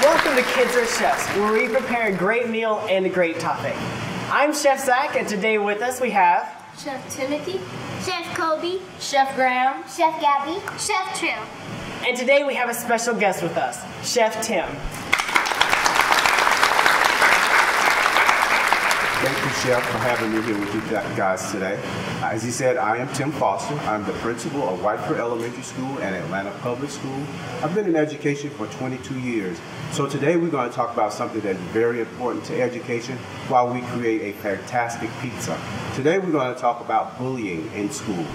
Welcome to Kids Are Chefs, where we prepare a great meal and a great topping. I'm Chef Zach, and today with us we have Chef Timothy, Chef Kobe, Chef Graham, Chef Gabby, Chef Trill. and today we have a special guest with us, Chef Tim. Thank you, Chef, for having me here with you guys today. As he said, I am Tim Foster. I'm the principal of Whiteford Elementary School and Atlanta Public School. I've been in education for 22 years. So today we're going to talk about something that's very important to education while we create a fantastic pizza. Today we're going to talk about bullying in schools.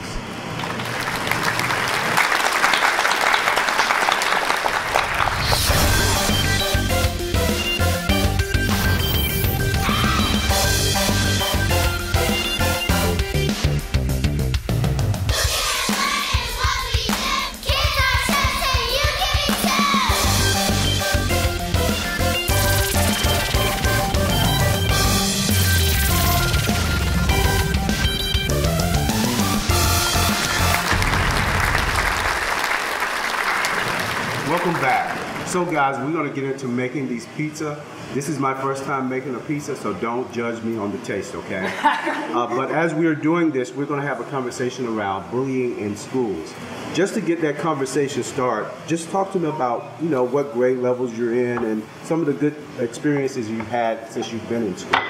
Welcome back. So guys, we're going to get into making these pizza. This is my first time making a pizza, so don't judge me on the taste, okay? But as we are doing this, we're going to have a conversation around bullying in schools. Just to get that conversation started, just talk to me about, what grade levels you're in and some of the good experiences you've had since you've been in school.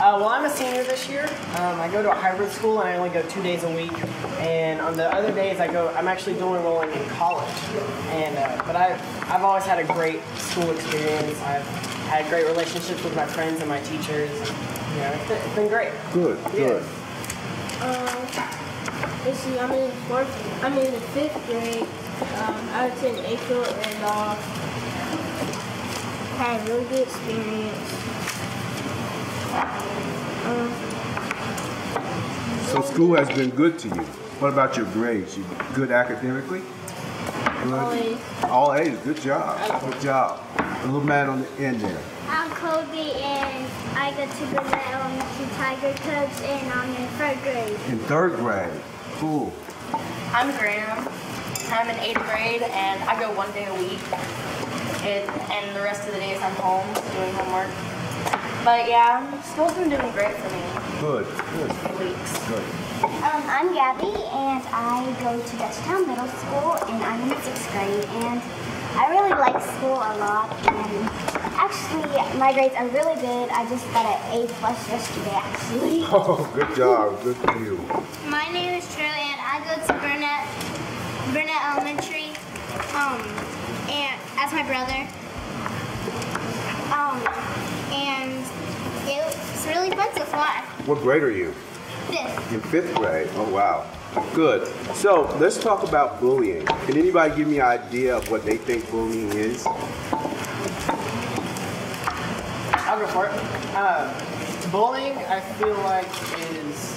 Well, I'm a senior this year. I go to a hybrid school and I only go 2 days a week. And on the other days I'm actually dual enrolling in college. And but I've always had a great school experience. I've had great relationships with my friends and my teachers. It's been great. Good, good. let's see, I'm in the 5th grade. I attend April and had a really good experience. So school has been good to you. What about your grades? You good academically? Good? All A's. All A's. Good job. Good job. A little man on the end there. I'm Kobe and I go to Burnett Elementary Tiger Cubs and I'm in 3rd grade. In 3rd grade. Cool. I'm Graham. I'm in 8th grade and I go 1 day a week. And the rest of the days I'm home doing homework. But yeah, school's been doing great for me. Good, good. Weeks. Good. I'm Gabby and I go to Dutchtown Middle School and I'm in 6th grade and I really like school a lot and actually my grades are really good. I just got an A+ yesterday actually. Oh, good job. Good for you. My name is Trill and I go to Burnett Elementary and as my brother. And it's really fun so far. What grade are you? 5th. In 5th grade. Oh, wow. Good. So let's talk about bullying. Can anybody give me an idea of what they think bullying is? I'll go for it. Bullying, I feel like, is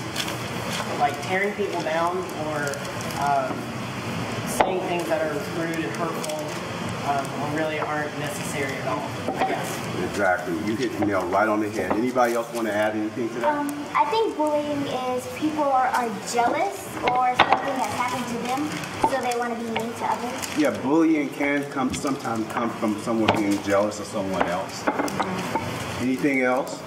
like tearing people down or saying things that are rude and hurtful or really aren't necessary at all, I guess. Exactly. You hit the nail right on the head. Anybody else want to add anything to that? I think bullying is people are jealous or something has happened to them, so they want to be mean to others. Yeah, bullying can sometimes come from someone being jealous of someone else. Anything else?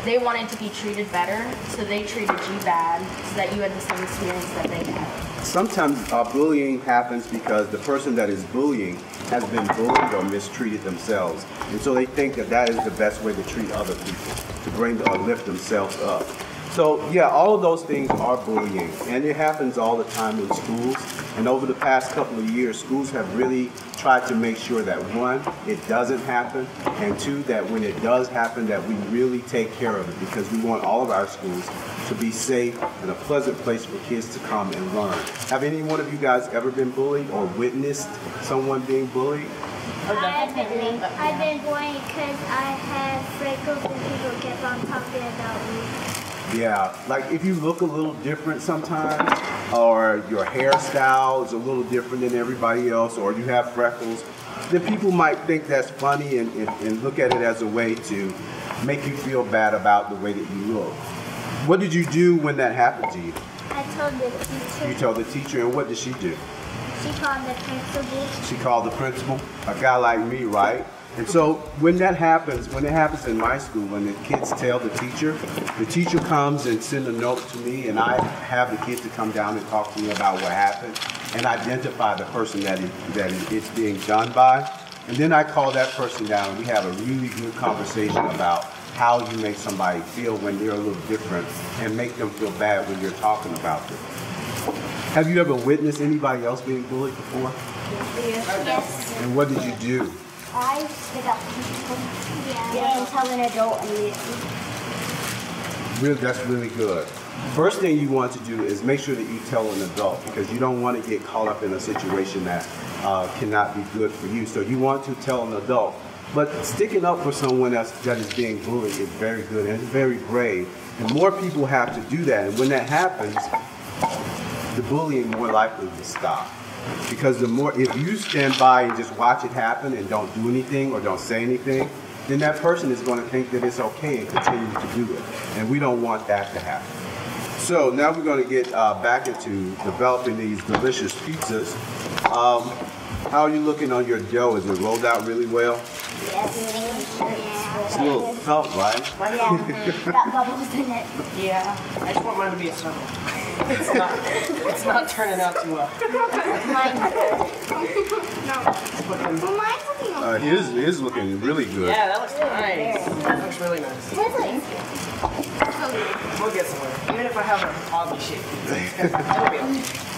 They wanted to be treated better, so they treated you bad, so that you had the same experience that they had. Sometimes bullying happens because the person that is bullying has been bullied or mistreated themselves. And so they think that that is the best way to treat other people, to bring or lift themselves up. So yeah, all of those things are bullying, and it happens all the time in schools. And over the past couple of years, schools have really tried to make sure that 1, it doesn't happen, and 2, that when it does happen, that we really take care of it, because we want all of our schools to be safe and a pleasant place for kids to come and learn. Have any one of you guys ever been bullied or witnessed someone being bullied? I've been bullied because I had freckles and people kept on talking about me. Yeah, like if you look a little different sometimes, or your hairstyle is a little different than everybody else, or you have freckles, then people might think that's funny and look at it as a way to make you feel bad about the way that you look. What did you do when that happened to you? I told the teacher. You told the teacher, and what did she do? She called the principal. She called the principal, a guy like me, right? And so when that happens, when it happens in my school, when the kids tell the teacher comes and sends a note to me, and I have the kids to come down and talk to me about what happened and identify the person that it's being done by. And then I call that person down and we have a really good conversation about how you make somebody feel when they're a little different and make them feel bad when you're talking about them. Have you ever witnessed anybody else being bullied before? Yes. And what did you do? I stood up to people. Yeah. And tell an adult immediately. Really, that's really good. First thing you want to do is make sure that you tell an adult, because you don't want to get caught up in a situation that cannot be good for you. So you want to tell an adult. But sticking up for someone that is being bullied is very good and it's very brave. And more people have to do that. And when that happens, the bullying more likely to stop. Because if you stand by and just watch it happen and don't do anything or don't say anything, then that person is going to think that it's okay and continue to do it. And we don't want that to happen. So now we're going to get back into developing these delicious pizzas. How are you looking on your dough? Is it rolled out really well? Yes. It's a little tough, right? Yeah. Got bubbles in it. Yeah, I just want mine to be a circle. It's not turning out too well. Mine's good. His is looking really good. Yeah, that looks nice. That looks really nice. We'll get somewhere. Even if I have an oddly shaped pizza, it'll be okay.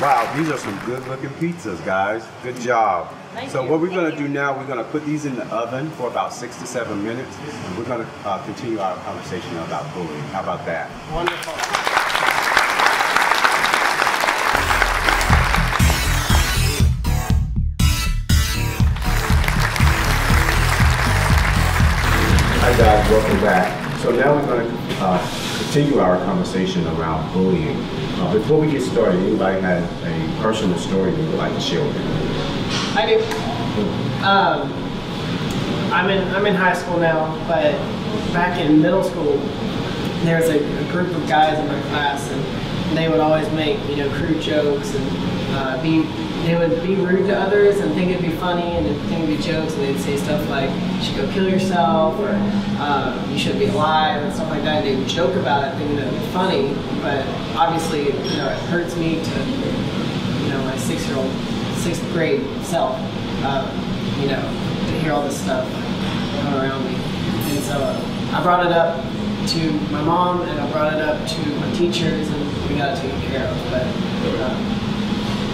Wow, these are some good looking pizzas, guys. Good job. So what we're going to do now, we're going to put these in the oven for about 6 to 7 minutes. And we're going to continue our conversation about bullying. How about that? Wonderful. Hi guys, welcome back. So now we're going to continue our conversation around bullying. Before we get started, anybody had a personal story they would like to share with me? I do. I'm in high school now, but back in middle school, there was a group of guys in my class, and they would always make crude jokes and they would be rude to others and think it'd be funny and think it'd be jokes, and they'd say stuff like you should go kill yourself or you shouldn't be alive and stuff like that. They would joke about it thinking it'd be funny, but obviously it hurts me to my 6th grade self to hear all this stuff going around me. And so I brought it up to my mom and I brought it up to my teachers, and we got it taken care of. But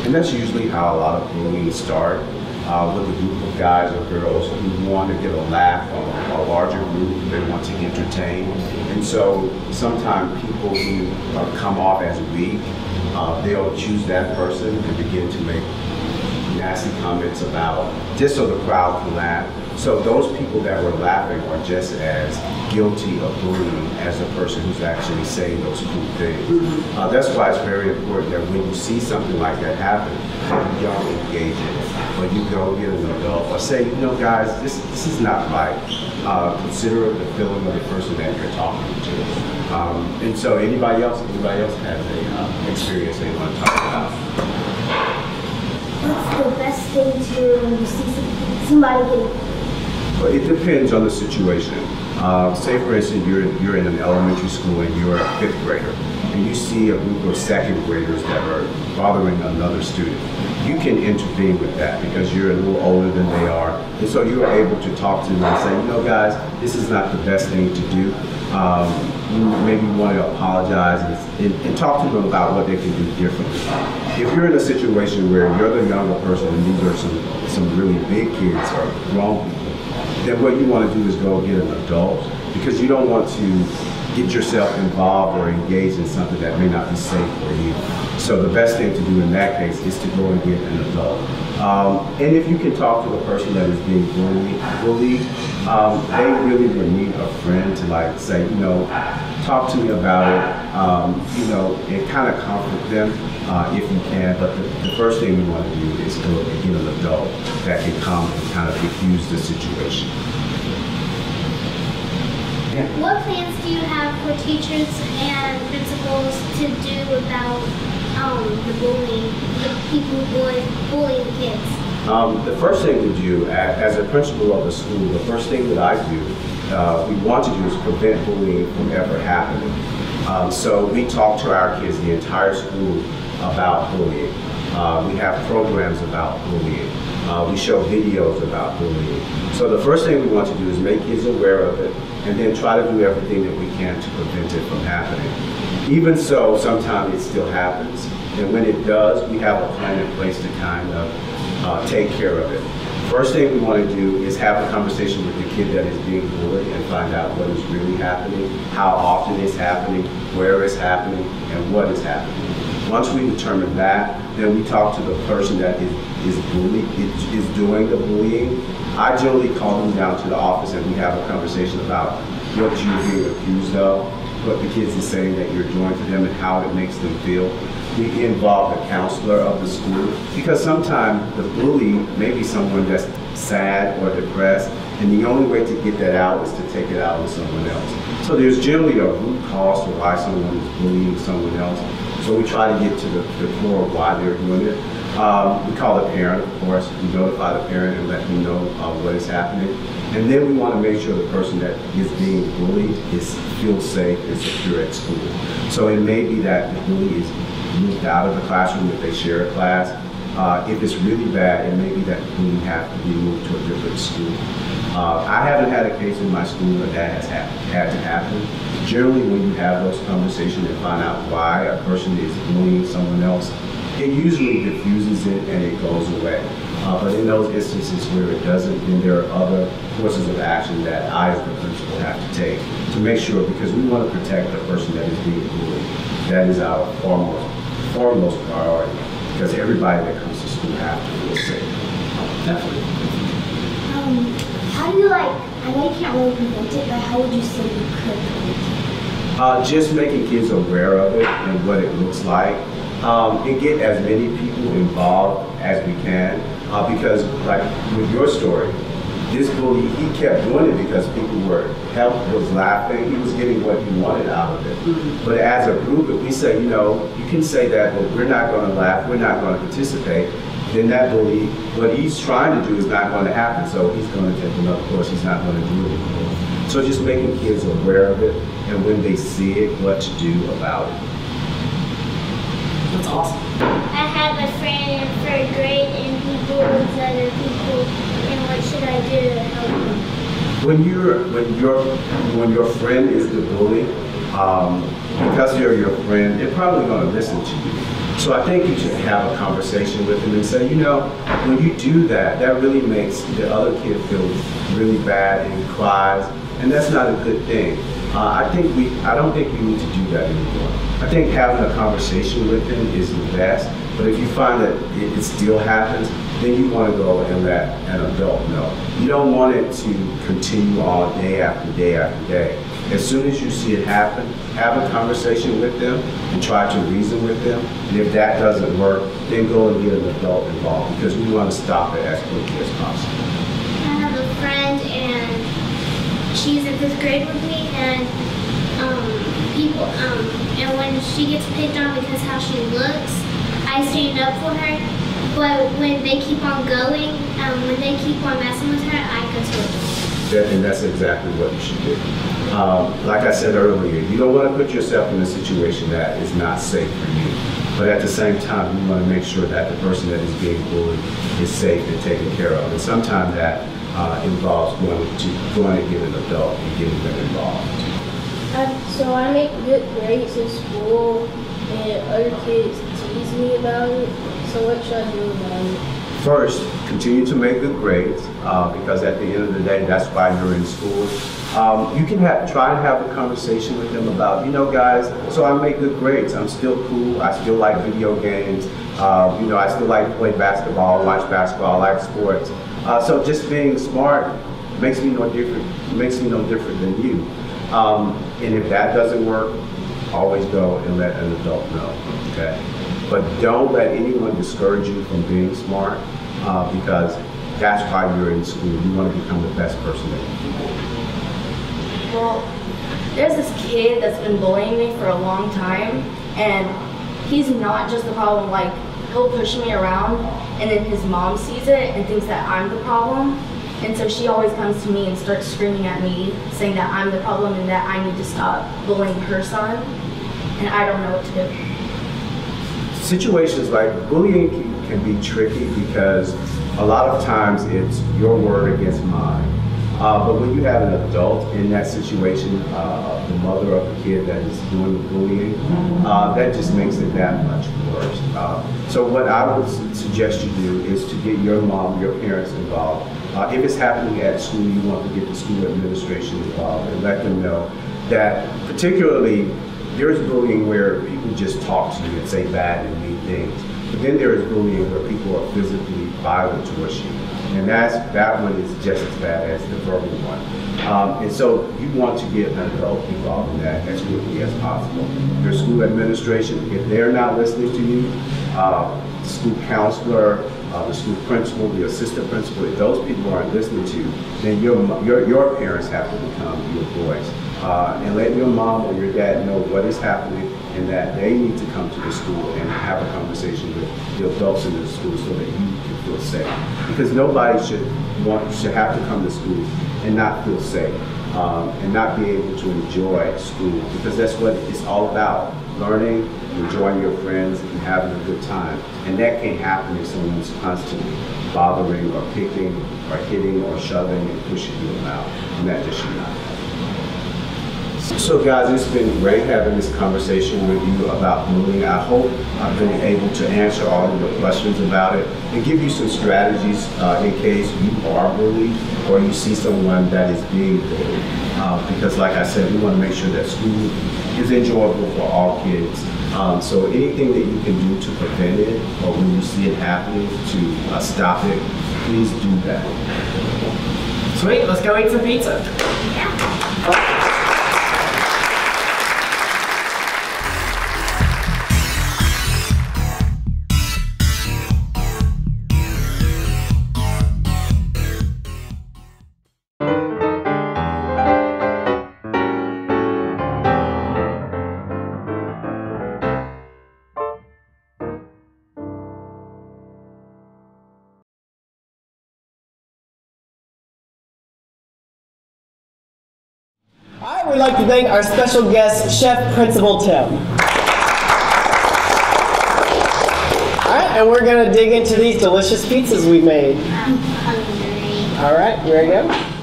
and that's usually how a lot of bullying start, with a group of guys or girls who want to get a laugh on a larger group. They want to entertain. And so sometimes people who come off as weak, they'll choose that person and begin to make nasty comments about, just so the crowd can laugh. So those people that were laughing are just as guilty of bullying as the person who's actually saying those cool things. That's why it's very important that when you see something like that happen, you don't engage in it. But you go get an adult or say, guys, this is not right. Consider the feeling of the person that you're talking to. And so anybody else has a experience they want to talk about? What's the best thing to do when you see somebody getting? Well, it depends on the situation. Say for instance, you're in an elementary school and you're a 5th grader, and you see a group of 2nd graders that are bothering another student. You can intervene with that because you're a little older than they are, and so you're able to talk to them and say, guys, this is not the best thing to do. Maybe you want to apologize and talk to them about what they can do differently. If you're in a situation where you're the younger person and these are some really big kids or grown people, then what you want to do is go get an adult, because you don't want to get yourself involved or engaged in something that may not be safe for you. So the best thing to do in that case is to go and get an adult. And if you can talk to the person that is being bullied, they really would need a friend to like say, you know, talk to me about it, you know, and kind of comfort them if you can. But the first thing you want to do is go and get an adult that can come and kind of diffuse the situation. What plans do you have for teachers and principals to do about the bullying, the people bullying kids? The first thing we do, as a principal of the school, the first thing that I do, we want to do is prevent bullying from ever happening. So we talk to our kids, the entire school, about bullying. We have programs about bullying. We show videos about bullying. So the first thing we want to do is make kids aware of it, and then try to do everything that we can to prevent it from happening. Even so, sometimes it still happens, and when it does, we have a plan in place to kind of take care of it. First thing we want to do is have a conversation with the kid that is being bullied and find out what is really happening, how often it's happening, where it's happening, and what is happening. Once we determine that, then we talk to the person that is doing the bullying. I generally call them down to the office and we have a conversation about what you're being accused of, what the kids are saying that you're doing to them and how it makes them feel. We involve the counselor of the school, because sometimes the bully may be someone that's sad or depressed, and the only way to get that out is to take it out on someone else. So there's generally a root cause to why someone is bullying someone else. So we try to get to the core of why they're doing it. We call the parent, of course. We notify the parent and let them know what is happening. And then we want to make sure the person that is being bullied feels safe and secure at school. So it may be that the bully is moved out of the classroom if they share a class. If it's really bad, it may be that the bully has to be moved to a different school. I haven't had a case in my school where that has had to happen. Generally, when you have those conversations and find out why a person is bullying someone else, it usually diffuses it and it goes away. But in those instances where it doesn't, then there are other courses of action that I as the principal have to take to make sure, because we want to protect the person that is being bullied. That is our foremost priority, because everybody that comes to school has to feel safe. Definitely. How do you I know you can't really prevent it, but how would you say you could prevent it? Just making kids aware of it and what it looks like. And get as many people involved as we can, because like with your story, this bully, he kept doing it because people was laughing, he was getting what he wanted out of it. But as a group, if we say, you know, you can say that, well, we're not going to laugh, we're not going to participate, then that bully, what he's trying to do is not going to happen, so he's going to take another course, he's not going to do it anymore. So just making kids aware of it, and when they see it, what to do about it. That's awesome. I have a friend in 3rd grade and he bullies other people, and what should I do to help him? When your friend is the bully, because they're your friend, they're probably going to listen to you. So I think you should have a conversation with them and say, you know, when you do that, that really makes the other kid feel really bad and cries, and that's not a good thing. I don't think you need to do that anymore. I think having a conversation with them is the best, but if you find that it still happens, then you want to go and let an adult know. You don't want it to continue on day after day after day. As soon as you see it happen, have a conversation with them and try to reason with them. And if that doesn't work, then go and get an adult involved, because we want to stop it as quickly as possible. I have a friend and she's in 5th grade with me, and and when she gets picked on because how she looks, I stand up for her. But when they keep on going, when they keep on messing with her, I go to her. And that's exactly what you should do. Like I said earlier, you don't want to put yourself in a situation that is not safe for you. But at the same time, you want to make sure that the person that is being bullied is safe and taken care of. And sometimes that involves going to get an adult and getting them involved. So I make good grades in school, and other kids tease me about it. So what should I do about it? First, continue to make good grades because at the end of the day, that's why you're in school. You can try to have a conversation with them about, you know, guys, so I make good grades. I'm still cool. I still like video games. You know, I still like to play basketball, watch basketball, I like sports. So just being smart makes me no different. Makes me no different than you. And if that doesn't work, always go and let an adult know. Okay. But don't let anyone discourage you from being smart because that's why you're in school. You want to become the best person that you can be. Well, there's this kid that's been bullying me for a long time, and he's not just the problem. Like, he'll push me around, and then his mom sees it and thinks that I'm the problem. And so she always comes to me and starts screaming at me, saying that I'm the problem and that I need to stop bullying her son, and I don't know what to do. Situations like bullying can be tricky because a lot of times it's your word against mine. But when you have an adult in that situation, the mother of the kid that is doing the bullying, that just makes it that much worse. So what I would suggest you do is to get your mom, your parents involved. If it's happening at school, you want to get the school administration involved and let them know that particularly there's bullying where people just talk to you and say bad and mean things. But then there is bullying where people are physically violent towards you. And that one is just as bad as the verbal one. And so you want to get an adult involved in that as quickly as possible. Your school administration, if they're not listening to you, the school counselor, the school principal, the assistant principal, if those people aren't listening to you, then your parents have to become your voice. And let your mom or your dad know what is happening and that they need to come to the school and have a conversation with the adults in the school so that you can feel safe. Because nobody should have to come to school and not feel safe and not be able to enjoy school, because that's what it's all about. Learning, enjoying your friends, and having a good time. And that can't happen if someone's constantly bothering or picking or hitting or shoving and pushing you around. And that just should not happen. So guys, it's been great having this conversation with you about bullying. I hope I've been able to answer all of your questions about it and give you some strategies in case you are bullied or you see someone that is being bullied. Because like I said, we want to make sure that school is enjoyable for all kids. So anything that you can do to prevent it or when you see it happening to stop it, please do that. Sweet, let's go eat some pizza. Yeah. All right, we'd like to thank our special guest, Chef Principal Tim. All right, and we're gonna dig into these delicious pizzas we made. I'm hungry. All right, here we go.